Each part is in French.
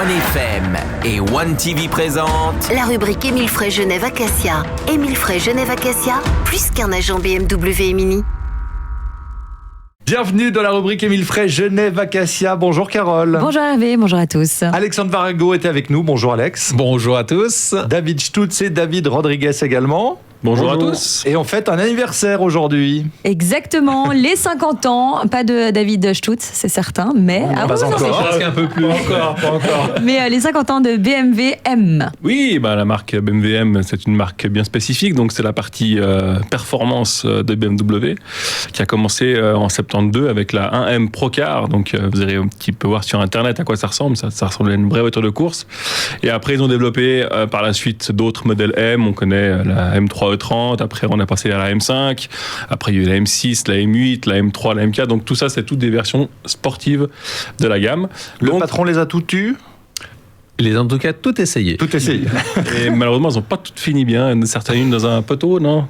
1FM et 1TV présente la rubrique Émile Frey Genève Acacia. Émile Frey Genève Acacia, plus qu'un agent BMW et Mini. Bienvenue dans la rubrique Émile Frey Genève Acacia. Bonjour Carole. Bonjour Hervé, bonjour à tous. Alexandre Varago était avec nous. Bonjour Alex. Bonjour à tous. David Stutz et David Rodriguez également. Bonjour à tous. Et on fête un anniversaire aujourd'hui. Exactement, les 50 ans. Pas de David Stutz, c'est certain, mais... Pas encore. Presque un peu plus. Pas encore. Mais les 50 ans de BMW M. Oui, la marque BMW M, c'est une marque bien spécifique. Donc, c'est la partie performance de BMW qui a commencé en 72 avec la 1M Procar. Donc, vous allez un petit peu voir sur Internet à quoi ça ressemble. Ça ressemble à une vraie voiture de course. Et après, ils ont développé par la suite d'autres modèles M. On connaît la M3 E30. Après, on a passé à la M5. Après, il y a eu la M6, la M8, la M3, la M4. Donc, tout ça, c'est toutes des versions sportives de la gamme. Le patron les a toutes eues. Ils ont en tout cas tout essayé. Tout essayé. Et malheureusement, elles n'ont pas toutes fini bien. Certaines dans un poteau, non,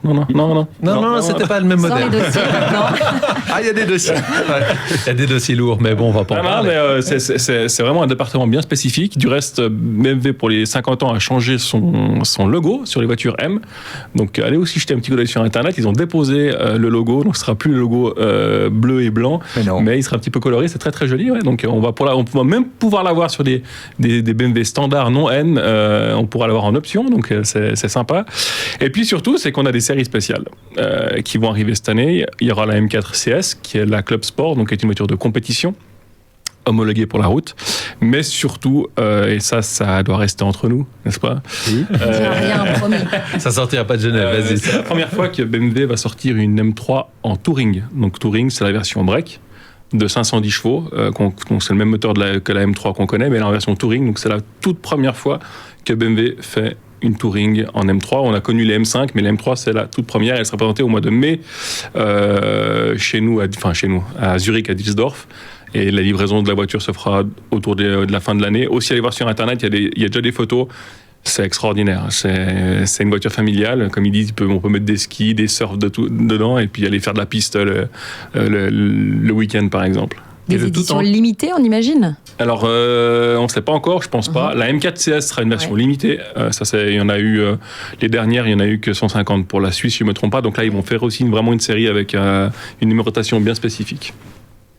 c'était pas le même Sans modèle. les dossiers maintenant. Ah, il y a des dossiers. Il y a des dossiers lourds, mais bon, on va pas en parler. C'est vraiment un département bien spécifique. Du reste, BMW, pour les 50 ans, a changé son logo sur les voitures M. Donc, allez aussi jeter un petit coup d'œil sur Internet. Ils ont déposé le logo. Donc, ce sera plus le logo bleu et blanc, mais il sera un petit peu coloré. C'est très, très joli. Ouais. Donc, on va même pouvoir l'avoir sur des BMW standard non N, on pourra l'avoir en option, donc c'est sympa. Et puis surtout, c'est qu'on a des séries spéciales qui vont arriver cette année. Il y aura la M4 CS, qui est la Club Sport, donc qui est une voiture de compétition, homologuée pour la route. Mais surtout, et ça doit rester entre nous, n'est-ce pas? Oui. Rien promis. Ça sortira pas de Genève, vas-y. C'est la première fois que BMW va sortir une M3 en Touring. Donc Touring, c'est la version break de 510 chevaux, c'est le même moteur que la M3 qu'on connaît, mais elle est en version Touring, donc c'est la toute première fois que BMW fait une Touring en M3. On a connu les M5, mais la M3 c'est la toute première, elle sera présentée au mois de mai chez nous, à Zurich, à Düsseldorf. Et la livraison de la voiture se fera autour de la fin de l'année. Aussi, allez voir sur Internet, il y a déjà des photos. C'est extraordinaire. C'est une voiture familiale. Comme ils disent, on peut mettre des skis, des surfs dedans et puis aller faire de la piste le week-end, par exemple. Des éditions limitées, on imagine? Alors, on ne sait pas encore, je pense pas. La M4 CS sera une version limitée. Il y en a eu, les dernières, il n'y en a eu que 150 pour la Suisse, si je ne me trompe pas. Donc là, ils vont faire aussi vraiment une série avec une numérotation bien spécifique.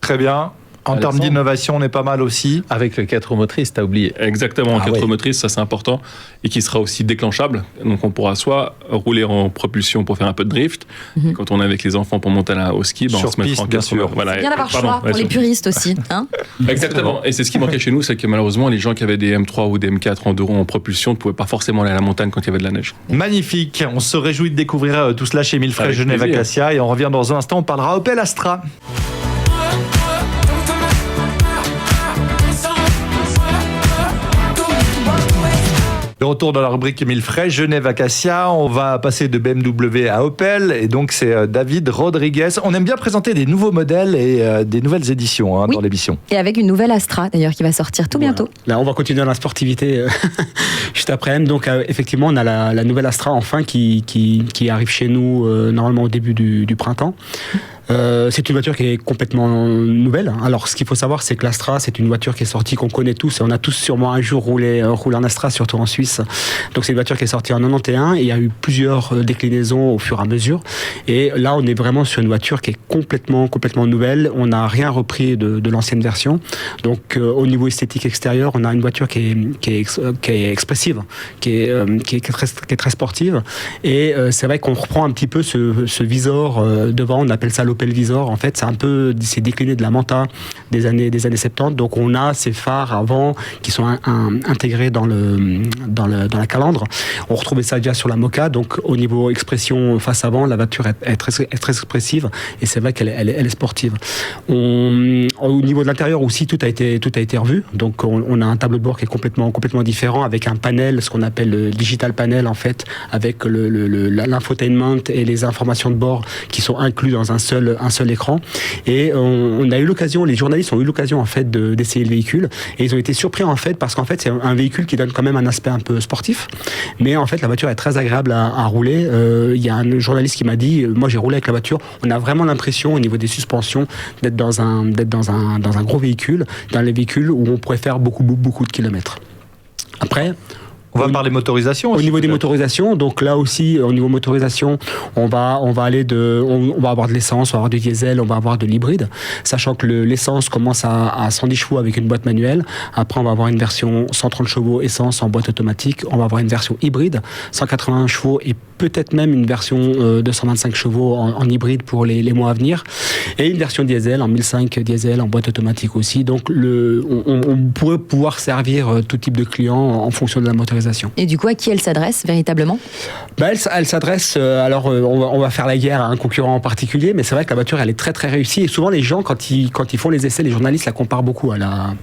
Très bien. En termes d'innovation, on est pas mal aussi. Avec le 4 roues motrices, t'as oublié. Exactement, 4 roues motrices, ça c'est important. Et qui sera aussi déclenchable. Donc on pourra soit rouler en propulsion pour faire un peu de drift. Quand on est avec les enfants pour monter au ski, on se mettra en 4 roues. C'est bien d'avoir choix pour les puristes aussi. Hein. Exactement. Et c'est ce qui manquait chez nous, c'est que malheureusement, les gens qui avaient des M3 ou des M4 en 2 roues en propulsion ne pouvaient pas forcément aller à la montagne quand il y avait de la neige. Magnifique. On se réjouit de découvrir tout cela chez Émile Frey Genève Acacia. Et on revient dans un instant, on parlera Opel Astra. De retour dans la rubrique Émile Frey Genève Acacia, on va passer de BMW à Opel et donc c'est David Rodriguez. On aime bien présenter des nouveaux modèles et des nouvelles éditions dans l'émission. Et avec une nouvelle Astra d'ailleurs qui va sortir tout bientôt. Là, on va continuer dans la sportivité juste après. Donc effectivement, on a la nouvelle Astra enfin qui arrive chez nous normalement au début du printemps. C'est une voiture qui est complètement nouvelle. Alors, ce qu'il faut savoir, c'est que l'Astra, c'est une voiture qui est sortie, qu'on connaît tous, et on a tous sûrement un jour roulé en Astra, surtout en Suisse. Donc, c'est une voiture qui est sortie en 91, et il y a eu plusieurs déclinaisons au fur et à mesure. Et là, on est vraiment sur une voiture qui est complètement très On n'a rien repris de l'ancienne version. Donc, au niveau esthétique extérieur, on a une voiture qui est expressive, qui est très sportive. Et c'est vrai qu'on reprend un petit peu ce visor devant, on appelle ça l'Opel Visor. En fait, c'est décliné de la Manta des années 70. Donc, on a ces phares avant qui sont intégrés dans la calandre. On retrouvait ça déjà sur la Moka. Donc, au niveau expression face avant, la voiture est très expressive et c'est vrai qu'elle est sportive. Au niveau de l'intérieur aussi, tout a été revu. Donc, on a un tableau de bord qui est complètement différent avec un panel, ce qu'on appelle le digital panel en fait, avec l'infotainment et les informations de bord qui sont inclus dans un seul seul écran. Et on a eu l'occasion, les journalistes ont eu l'occasion en fait d'essayer le véhicule, et ils ont été surpris en fait parce qu'en fait c'est un véhicule qui donne quand même un aspect un peu sportif, mais en fait la voiture est très agréable à rouler. Il y a un journaliste qui m'a dit, moi j'ai roulé avec la voiture, on a vraiment l'impression au niveau des suspensions d'être dans un gros véhicule, dans les véhicules où on pourrait faire beaucoup de kilomètres. Après, on va parler motorisation aussi. Au niveau des motorisations, donc là aussi, au niveau motorisation, on va avoir de l'essence, on va avoir du diesel, on va avoir de l'hybride, sachant que l'essence commence à 110 chevaux avec une boîte manuelle. Après, on va avoir une version 130 chevaux essence en boîte automatique. On va avoir une version hybride, 180 chevaux et peut-être même une version 225 chevaux en hybride pour les mois à venir. Et une version diesel en 1005 diesel en boîte automatique aussi. Donc, on pourrait pouvoir servir tout type de client en fonction de la motorisation. Et du coup, à qui elle s'adresse véritablement ? Elle s'adresse, on va faire la guerre à un concurrent en particulier, mais c'est vrai que la voiture, elle est très très réussie. Et souvent, les gens, quand ils font les essais, les journalistes la comparent beaucoup à la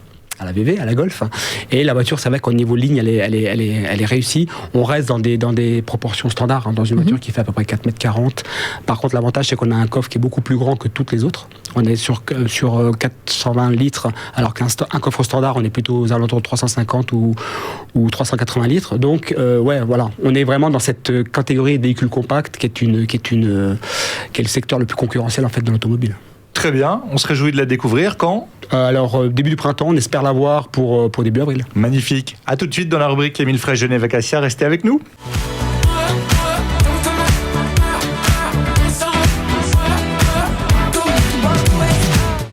VV, à la Golf. Et la voiture, c'est vrai qu'au niveau ligne, elle est réussie. On reste dans des proportions standards, dans une voiture qui fait à peu près 4,40 m. Par contre, l'avantage, c'est qu'on a un coffre qui est beaucoup plus grand que toutes les autres. On est sur 420 litres, alors qu'un coffre standard, on est plutôt aux alentours de 350 ou 380 litres. Donc, voilà. On est vraiment dans cette catégorie de véhicules compacts qui est le secteur le plus concurrentiel, en fait, de l'automobile. Très bien, on se réjouit de la découvrir quand ? Début du printemps, on espère l'avoir pour début avril. Magnifique. À tout de suite dans la rubrique Émile Frey Genève Acacia, restez avec nous.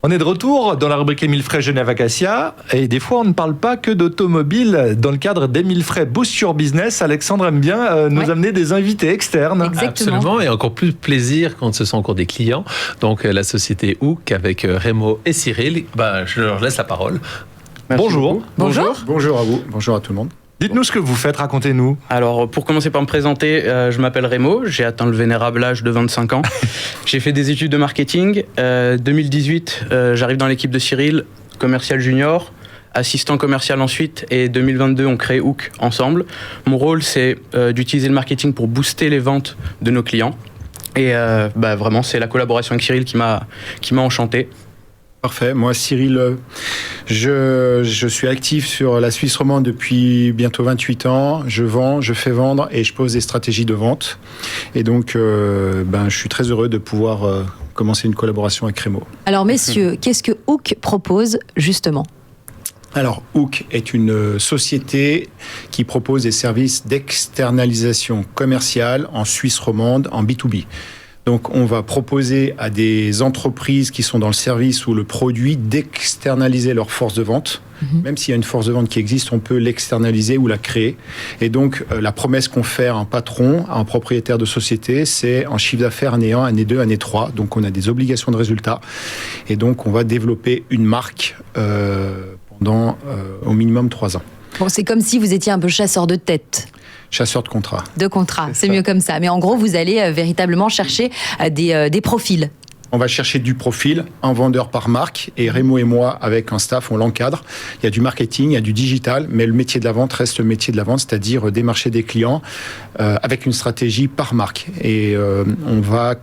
On est de retour dans la rubrique Émile Frey Genève Acacia, et des fois on ne parle pas que d'automobile. Dans le cadre d'Émile Frey Boost Your Business, Alexandre aime bien nous amener des invités externes. Exactement. Absolument, et encore plus plaisir quand ce sont encore des clients. Donc la société Hook avec Rémo et Cyril, je leur laisse la parole. Merci Bonjour. beaucoup. Bonjour. Bonjour à vous, bonjour à tout le monde. Dites-nous ce que vous faites, racontez-nous. Alors, pour commencer par me présenter, je m'appelle Rémo, j'ai atteint le vénérable âge de 25 ans. J'ai fait des études de marketing. 2018, j'arrive dans l'équipe de Cyril, commercial junior, assistant commercial ensuite, et 2022, on crée Hook ensemble. Mon rôle, c'est d'utiliser le marketing pour booster les ventes de nos clients. Et vraiment, c'est la collaboration avec Cyril qui m'a enchanté. Parfait. Moi, Cyril, je suis actif sur la Suisse romande depuis bientôt 28 ans. Je vends, je fais vendre et je pose des stratégies de vente. Et donc, je suis très heureux de pouvoir commencer une collaboration avec Rémo. Alors, messieurs, qu'est-ce que Hook propose justement ? Alors, Hook est une société qui propose des services d'externalisation commerciale en Suisse romande, en B2B. Donc, on va proposer à des entreprises qui sont dans le service ou le produit d'externaliser leur force de vente. Même s'il y a une force de vente qui existe, on peut l'externaliser ou la créer. Et donc, la promesse qu'on fait à un patron, à un propriétaire de société, c'est un chiffre d'affaires année 1, année 2, année 3. Donc, on a des obligations de résultats. Et donc, on va développer une marque pendant au minimum 3 ans. Bon, c'est comme si vous étiez un peu chasseur de tête. Chasseur de contrats. De contrats, c'est mieux comme ça. Mais en gros, vous allez véritablement chercher des profils. On va chercher du profil, un vendeur par marque, et Rémo et moi, avec un staff, on l'encadre. Il y a du marketing, il y a du digital, mais le métier de la vente reste le métier de la vente, c'est-à-dire démarcher des clients avec une stratégie par marque. Et on va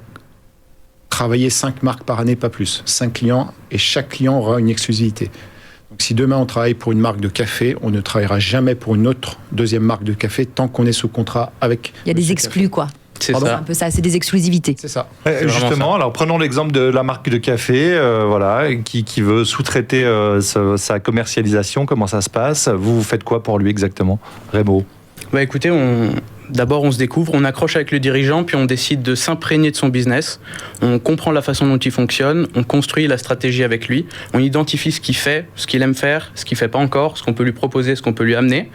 travailler 5 marques par année, pas plus. 5 clients, et chaque client aura une exclusivité. Donc, si demain on travaille pour une marque de café, on ne travaillera jamais pour une autre deuxième marque de café tant qu'on est sous contrat avec. Il y a des exclus, quoi. C'est C'est un peu ça, c'est des exclusivités. C'est ça. Justement, ça. alors prenons l'exemple de la marque de café, qui veut sous-traiter sa commercialisation. Comment ça se passe ? Vous faites quoi pour lui exactement, Rémo ? Écoutez, d'abord on se découvre, on accroche avec le dirigeant, puis on décide de s'imprégner de son business. On comprend la façon dont il fonctionne, on construit la stratégie avec lui, on identifie ce qu'il fait, ce qu'il aime faire, ce qu'il ne fait pas encore, ce qu'on peut lui proposer, ce qu'on peut lui amener.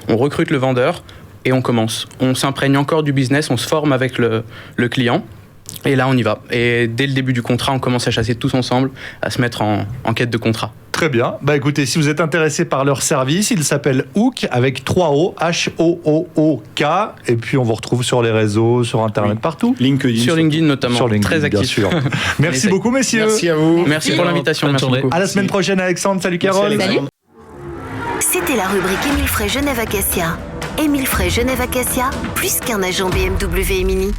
On recrute le vendeur et on commence. On s'imprègne encore du business, on se forme avec le client. Et là, on y va. Et dès le début du contrat, on commence à chasser tous ensemble, à se mettre en quête de contrat. Très bien. Écoutez, si vous êtes intéressé par leur service, il s'appelle Hook avec 3 O, H-O-O-O-K. Et puis, on vous retrouve sur les réseaux, sur Internet, partout. LinkedIn. Sur LinkedIn notamment, Sur LinkedIn, très actif. bien sûr. Merci beaucoup, messieurs. Merci à vous. Merci pour l'invitation. Bonne Merci journée. beaucoup. À la semaine prochaine, Alexandre. Salut, Merci, Carole. Alexandre. C'était la rubrique Émile Frey Genève Acacia. Émile Frey Genève Acacia, plus qu'un agent BMW et Mini.